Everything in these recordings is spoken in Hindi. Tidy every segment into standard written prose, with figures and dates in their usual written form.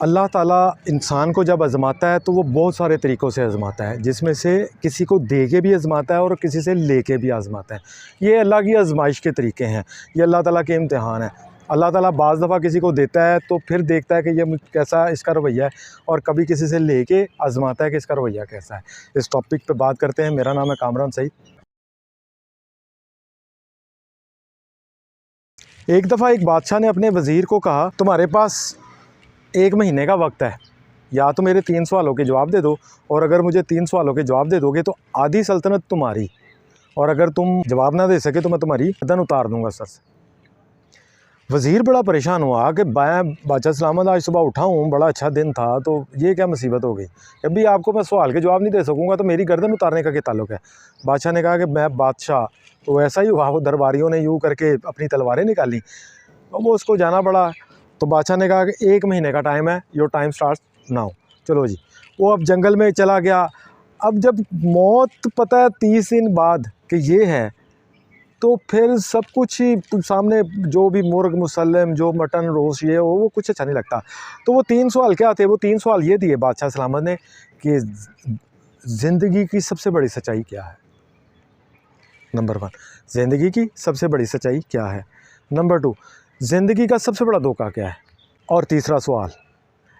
अल्लाह ताला इंसान को जब आज़माता है तो वो बहुत सारे तरीक़ों से आज़माता है, जिसमें से किसी को दे के भी आज़माता है और किसी से ले के भी आज़माता है। ये अल्लाह की आज़माइश के तरीक़े हैं, ये अल्लाह ताला के इम्तिहान है। अल्लाह ताला बाज़ दफ़ा किसी को देता है तो फिर देखता है कि ये कैसा इसका रवैया है, और कभी किसी से ले के आज़माता है कि इसका रवैया कैसा है। इस टॉपिक पर बात करते हैं। मेरा नाम है कामरान सईद। एक दफ़ा एक बादशाह ने अपने वज़ीर को कहा, तुम्हारे पास 1 महीने का वक्त है, या तो मेरे 3 सवालों के जवाब दे दो, और अगर मुझे 3 सवालों के जवाब दे दोगे तो आधी सल्तनत तुम्हारी, और अगर तुम जवाब ना दे सके तो मैं तुम्हारी गर्दन उतार दूंगा सर से। वज़ीर बड़ा परेशान हुआ कि मैं बादशाह सलामत आज सुबह उठा हूँ, बड़ा अच्छा दिन था, तो ये क्या मुसीबत हो गई। अभी आपको मैं सवाल के जवाब नहीं दे सकूँगा तो मेरी गर्दन उतारने का क्या ताल्लुक़ है। बादशाह ने कहा कि मैं बादशाह, तो ऐसा ही हुआ, वो दरबारियों ने यूँ करके अपनी तलवारें निकाली, और वो उसको जाना पड़ा। तो बादशाह ने कहा कि 1 महीने का टाइम है, योर टाइम स्टार्ट्स नाउ। चलो जी, वो अब जंगल में चला गया। अब जब मौत पता है 30 दिन बाद कि ये है, तो फिर सब कुछ ही सामने, जो भी मुर्ग मुसल्लम, जो मटन रोस्ट, ये वो कुछ अच्छा नहीं लगता। तो वो 3 सवाल क्या थे, वो 3 सवाल ये दिए बादशाह सलामत ने कि ज़िंदगी की सबसे बड़ी सच्चाई क्या है। नंबर 1, ज़िंदगी की सबसे बड़ी सच्चाई क्या है। नंबर 2, ज़िंदगी का सबसे बड़ा धोखा क्या है। और तीसरा सवाल,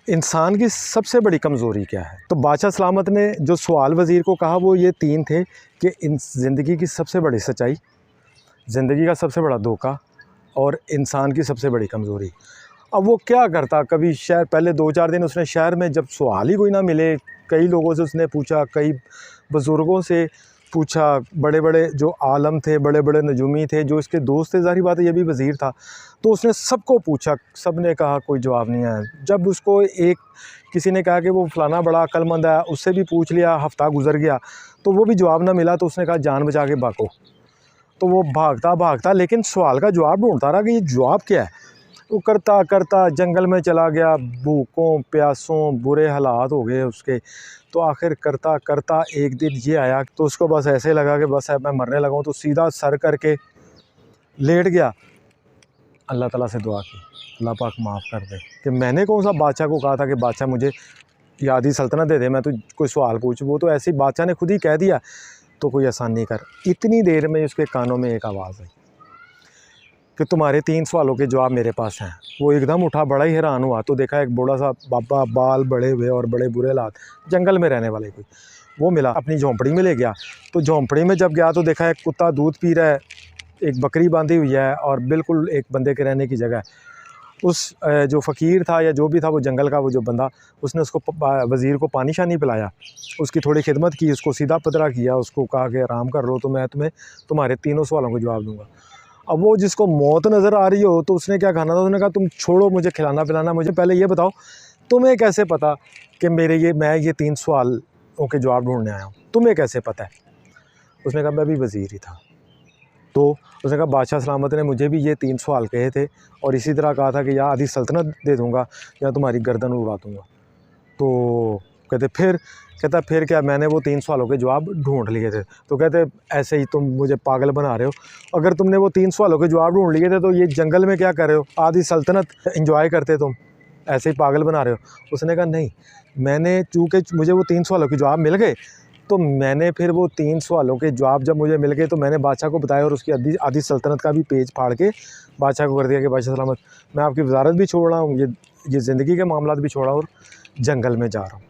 इंसान की सबसे बड़ी कमज़ोरी क्या है। तो बादशाह सलामत ने जो सवाल वज़ीर को कहा वो ये 3 थे कि ज़िंदगी की सबसे बड़ी सच्चाई, ज़िंदगी का सबसे बड़ा धोखा, और इंसान की सबसे बड़ी कमज़ोरी। अब वो क्या करता, कभी शहर, पहले 2-4 दिन उसने शहर में, जब सवाल ही कोई ना मिले, कई लोगों से उसने पूछा, कई बुज़ुर्गों से पूछा, बड़े बड़े जो आलम थे, बड़े बड़े नजूमी थे, जो इसके दोस्त थे, ज़ाहिर बात है ये भी वज़ीर था, तो उसने सबको पूछा, सब ने कहा कोई जवाब नहीं आया। जब उसको किसी ने कहा कि वो फ़लाना बड़ा अक्लमंद है, उससे भी पूछ लिया, हफ़्ता गुजर गया तो वो भी जवाब ना मिला, तो उसने कहा जान बचा के भागो। तो वो भागता भागता लेकिन सवाल का जवाब ढूंढता रहा कि ये जवाब क्या है। वो करता करता जंगल में चला गया, भूखों प्यासों बुरे हालात हो गए उसके। तो आखिर करता करता एक दिन ये आया, तो उसको बस ऐसे लगा कि बस अब मैं मरने लगा हूँ, तो सीधा सर करके लेट गया। अल्लाह ताला से दुआ की, अल्लाह पाक माफ़ कर दे कि मैंने कौन सा बादशाह को कहा था कि बादशाह मुझे आधी सल्तनत दे दे, मैं तो कोई सवाल पूछ, वो तो ऐसे ही बादशाह ने खुद ही कह दिया, तो कोई आसानी कर। इतनी देर में उसके कानों में एक आवाज़ आई कि तुम्हारे 3 सवालों के जवाब मेरे पास हैं। वो एकदम उठा, बड़ा ही हैरान हुआ, तो देखा एक बूढ़ा सा बाबा, बाल बड़े हुए और बड़े बुरे हालात, जंगल में रहने वाले कोई, वो मिला, अपनी झोंपड़ी में ले गया। तो झोंपड़ी में जब गया तो देखा एक कुत्ता दूध पी रहा है, एक बकरी बांधी हुई है, और बिल्कुल एक बंदे के रहने की जगह। उस जो फ़कीर था या जो भी था, वो जंगल का वो जो बंदा, उसने उसको वज़ीर को पानी शानी पिलाया, उसकी थोड़ी खिदमत की, उसको सीधा पदरा किया, उसको कहा कि आराम कर लो, तो मैं तुम्हें तुम्हारे 3 सवालों के जवाब दूंगा। अब वो जिसको मौत नज़र आ रही हो, तो उसने क्या खाना था, उसने कहा तुम छोड़ो मुझे खिलाना पिलाना, मुझे पहले ये बताओ तुम्हें कैसे पता कि मैं ये 3 सवालों के जवाब ढूंढने आया हूँ, तुम्हें कैसे पता है। उसने कहा मैं भी वज़ीर ही था। तो उसने कहा बादशाह सलामत ने मुझे भी ये 3 सवाल कहे थे, और इसी तरह कहा था कि या आधी सल्तनत दे दूंगा या तुम्हारी गर्दन उड़ा दूंगा। तो कहता फिर क्या, मैंने वो 3 सवालों के जवाब ढूंढ लिए थे। तो कहते ऐसे ही तुम मुझे पागल बना रहे हो, अगर तुमने वो 3 सवालों के जवाब ढूंढ लिए थे तो ये जंगल में क्या कर रहे हो, आधी सल्तनत इंजॉय करते तुम, ऐसे ही पागल बना रहे हो। उसने कहा नहीं, मैंने चूँकि मुझे वो 3 सवालों के जवाब मिल गए, तो मैंने फिर वो 3 सवालों के जवाब जब मुझे मिल गए तो मैंने बादशाह को बताया, और उसकी आधी सल्तनत का भी पेज फाड़ के बादशाह को कर दिया कि बादशाह सलामत, मैं आपकी वजारत भी छोड़ रहा हूँ, ये ज़िंदगी के मामलात भी छोड़ा और जंगल में जा रहा हूँ।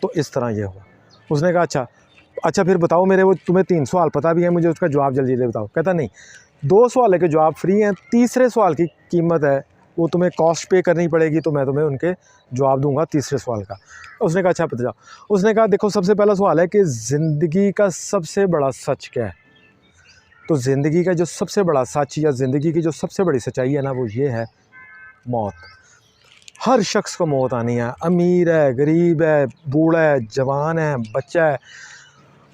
तो इस तरह ये हुआ। उसने कहा अच्छा फिर बताओ, मेरे वो तुम्हें 3 सवाल पता भी है, मुझे उसका जवाब जल्दी जल्दी बताओ। कहता नहीं, 2 सवाल के जवाब फ्री हैं, तीसरे सवाल की कीमत है, वो तुम्हें कॉस्ट पे करनी पड़ेगी, तो मैं तुम्हें उनके जवाब दूंगा तीसरे सवाल का। उसने कहा अच्छा पता जाओ। उसने कहा देखो, सबसे पहला सवाल है कि ज़िंदगी का सबसे बड़ा सच क्या है। तो ज़िंदगी का जो सबसे बड़ा सच या ज़िंदगी की जो सबसे बड़ी सच्चाई है ना, वो ये है मौत। हर शख्स को मौत आनी है, अमीर है, गरीब है, बूढ़ा है, जवान है, बच्चा है।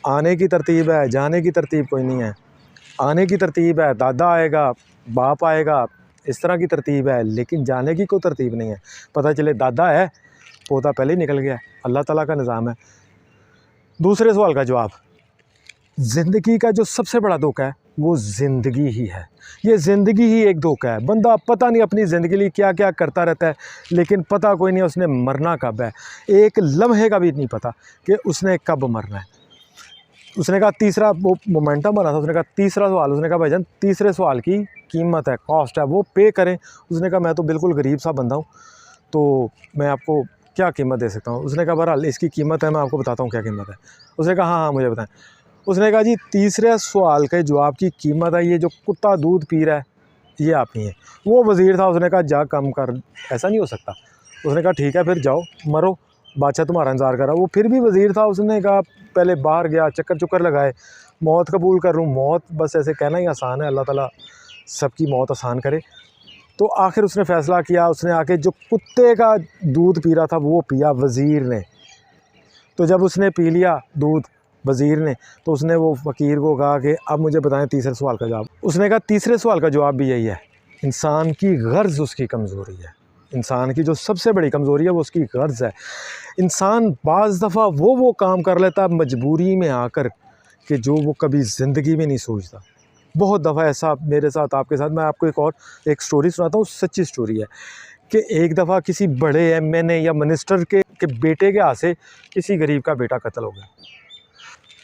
आने की तरतीब है, जाने की तरतीब कोई नहीं है। आने की तरतीब है, दादा आएगा, बाप आएगा, इस तरह की तरतीब है, लेकिन जाने की कोई तरतीब नहीं है। पता चले दादा है, पोता पहले ही निकल गया, अल्लाह ताला का निज़ाम है। दूसरे सवाल का जवाब, ज़िंदगी का जो सबसे बड़ा धोखा है वो ज़िंदगी ही है। ये ज़िंदगी ही एक धोखा है। बंदा पता नहीं अपनी ज़िंदगी लिए क्या क्या करता रहता है, लेकिन पता कोई नहीं उसने मरना कब है। एक लम्हे का भी नहीं पता कि उसने कब मरना है। उसने कहा तीसरा, वो मोमेंटम बना था, उसने कहा तीसरा सवाल, उसने कहा भाईजान तीसरे सवाल की कीमत है, कॉस्ट है, वो पे करें। उसने कहा मैं तो बिल्कुल गरीब सा बंदा हूँ, तो मैं आपको क्या कीमत दे सकता हूँ। उसने कहा बहरहाल इसकी कीमत है, मैं आपको बताता हूँ क्या कीमत है। उसने कहा हाँ हाँ मुझे बताएं। उसने कहा जी तीसरे सवाल के जवाब की कीमत है ये जो कुत्ता दूध पी रहा है ये आप ही हैं। वो वज़ीर था, उसने कहा जा कम कर, ऐसा नहीं हो सकता। उसने कहा ठीक है फिर जाओ मरो, बादशाह तुम्हारा इंतज़ार कर रहा। वो फिर भी वज़ीर था, उसने कहा पहले बाहर गया, चक्कर चुक्कर लगाए, मौत कबूल कर लूँ। मौत बस ऐसे कहना ही आसान है, अल्लाह ताला सबकी मौत आसान करे। तो आखिर उसने फ़ैसला किया, उसने आके जो कुत्ते का दूध पी रहा था वो पिया वज़ीर ने। तो जब उसने पी लिया दूध वज़ीर ने, तो उसने वो फ़कीर को कहा कि अब मुझे बताएं तीसरे सवाल का जवाब। उसने कहा तीसरे सवाल का जवाब भी यही है, इंसान की गर्ज़ उसकी कमज़ोरी है। इंसान की जो सबसे बड़ी कमज़ोरी है वो उसकी गर्ज़ है। इंसान बाज़ दफ़ा वो काम कर लेता है मजबूरी में आकर कि जो वो कभी ज़िंदगी में नहीं सोचता। बहुत दफ़ा ऐसा मेरे साथ, आपके साथ। मैं आपको एक स्टोरी सुनाता हूँ, सच्ची स्टोरी है कि एक दफ़ा किसी बड़े एमएनए या मिनिस्टर के बेटे के हाथ से किसी गरीब का बेटा कत्ल हो गया।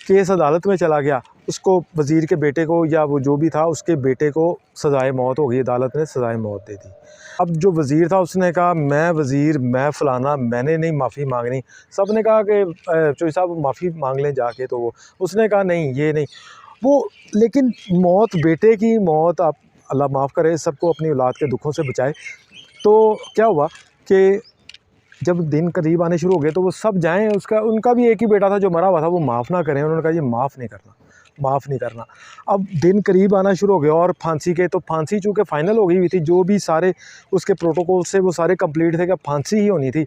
केस अदालत में चला गया, उसको वज़ीर के बेटे को, या वो जो भी था उसके बेटे को सज़ाए मौत हो गई, अदालत ने सज़ाए मौत दे दी। अब जो वज़ीर था उसने कहा मैं वज़ीर, मैं फ़लाना, मैंने नहीं माफ़ी मांगनी। सब ने कहा कि चौधरी साहब माफ़ी मांग लें जाके, तो वो उसने कहा नहीं ये नहीं वो। लेकिन मौत, बेटे की मौत, आप अल्लाह माफ़ करे सबको अपनी औलाद के दुखों से बचाए। तो क्या हुआ कि जब दिन करीब आने शुरू हो गए तो वो सब जाएँ, उनका भी एक ही बेटा था जो मरा हुआ था, वो माफ़ ना करें। उन्होंने कहा ये माफ़ नहीं करना, माफ़ नहीं करना। अब दिन करीब आना शुरू हो गया और फांसी के, तो फांसी चूँकि फ़ाइनल हो गई हुई थी, जो भी सारे उसके प्रोटोकॉल से वो सारे कंप्लीट थे कि फांसी ही होनी थी।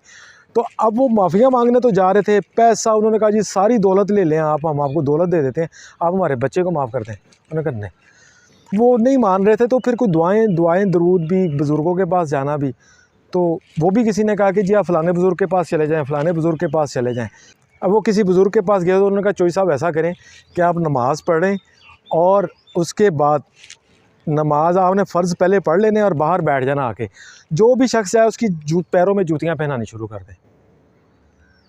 तो अब वो माफ़िया मांगने तो जा रहे थे, पैसा, उन्होंने कहा जी सारी दौलत ले लें आप, हम आपको दौलत दे देते हैं, आप हमारे बच्चे को माफ़ कर दें। उन्होंने कहा नहीं, वो नहीं मान रहे थे। तो फिर कोई दुआएँ दरूद भी, बुज़ुर्गों के पास जाना भी, तो वो भी किसी ने कहा कि जी आप फ़लाने बुज़ुर्ग के पास चले जाएँ, फ़लाने बुज़ुर्ग के पास चले जाएँ। अब वो किसी बुज़ुर्ग के पास गए तो उन्होंने कहा चौधरी साहब ऐसा करें कि आप नमाज़ पढ़ें और उसके बाद नमाज आपने फ़र्ज़ पहले पढ़ लेने और बाहर बैठ जाना आके, जो भी शख्स है उसकी पैरों में जूतियाँ पहनानी शुरू कर दें।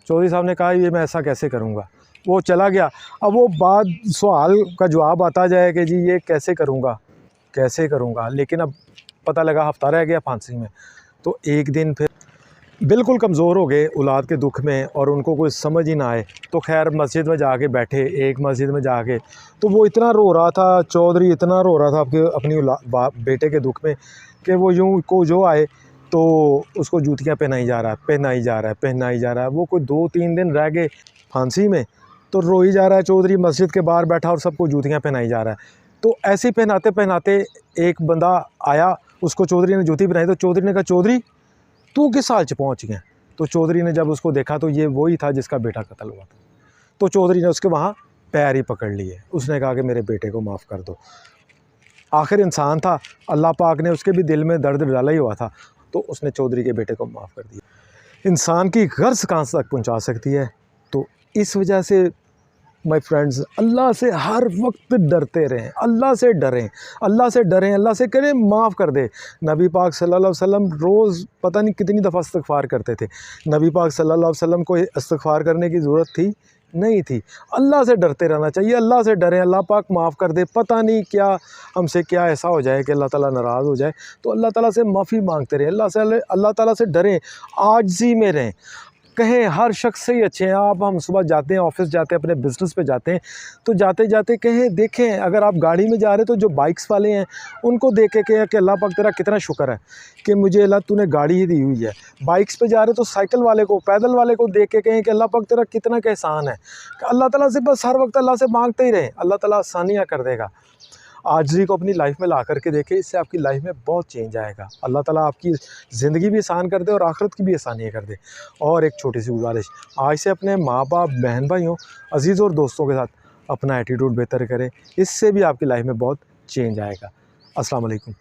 चौधरी साहब ने कहा ये मैं ऐसा कैसे करूँगा। वो चला गया। अब वो बाद सवाल का जवाब आता जाए कि जी ये कैसे करूँगा, लेकिन अब पता लगा हफ़्ता रह गया फांसी में। तो एक दिन फिर बिल्कुल कमज़ोर हो गए औलाद के दुख में और उनको कोई समझ ही ना आए, तो खैर मस्जिद में जाके बैठे, एक मस्जिद में जाके, तो वो इतना रो रहा था, चौधरी इतना रो रहा था अपनी बेटे के दुख में कि वो यूँ को जो आए तो उसको जूतियाँ पहनाई जा रहा है। वो कोई 2-3 दिन रह गए फांसी में, तो रो ही जा रहा है चौधरी, मस्जिद के बाहर बैठा और सबको जूतियाँ पहनाई जा रहा है। तो ऐसे ही पहनाते पहनाते एक बंदा आया, उसको चौधरी ने जूती पहनाई। तो चौधरी ने कहा चौधरी तू किस हाल च पहुँच गया। तो चौधरी ने जब उसको देखा तो ये वही था जिसका बेटा कत्ल हुआ था। तो चौधरी ने उसके वहाँ पैर ही पकड़ लिए, उसने कहा कि मेरे बेटे को माफ़ कर दो। आखिर इंसान था, अल्लाह पाक ने उसके भी दिल में दर्द डाला ही हुआ था, तो उसने चौधरी के बेटे को माफ़ कर दिया। इंसान की गर्ज़ कहाँ तक पहुँचा सकती है। तो इस वजह से माय फ्रेंड्स, अल्लाह से हर वक्त डरते रहें, अल्लाह से डरें, अल्लाह से करें माफ़ कर दे। नबी पाक सल्लल्लाहु अलैहि वसल्लम रोज़ पता नहीं कितनी दफ़ा इस्तिग़फ़ार करते थे। नबी पाक सल्लल्लाहु अलैहि वसल्लम को इस्तिग़फ़ार करने की ज़रूरत थी नहीं थी। अल्लाह से डरते रहना चाहिए, अल्लाह से डरें, अल्लाह पाक माफ़ कर दे। पता नहीं क्या हमसे क्या ऐसा हो जाए कि अल्लाह ताला नाराज़ हो जाए, तो अल्लाह ताला से माफ़ी मांगते रहें, अल्लाह ताला से डरें, आजिज़ी में रहें। कहें हर शख्स से ही अच्छे हैं आप। हम सुबह जाते हैं, ऑफ़िस जाते हैं, अपने बिज़नेस पे जाते हैं, तो जाते जाते कहें, देखें अगर आप गाड़ी में जा रहे तो जो बाइक्स वाले हैं उनको देख के कहें कि अल्लाह पाक तेरा कितना शुक्र है कि मुझे अल्लाह तूने गाड़ी ही दी हुई है। बाइक्स पे जा रहे तो साइकिल वाले को, पैदल वाले को देख के कहें कि अल्लाह पाक तेरा कितना का एहसान है। अल्लाह ताला से बस हर वक्त अल्लाह से मांगते ही रहें, अल्लाह ताला आसानियाँ कर देगा। आजिज़ी को अपनी लाइफ में ला करके देखें, इससे आपकी लाइफ में बहुत चेंज आएगा। अल्लाह ताला आपकी ज़िंदगी भी आसान कर दे और आखिरत की भी आसानियाँ कर दे। और एक छोटी सी गुजारिश, आज से अपने माँ बाप, बहन भाइयों, अजीज़ और दोस्तों के साथ अपना एटीट्यूड बेहतर करें, इससे भी आपकी लाइफ में बहुत चेंज आएगा। अस्सलाम वालेकुम।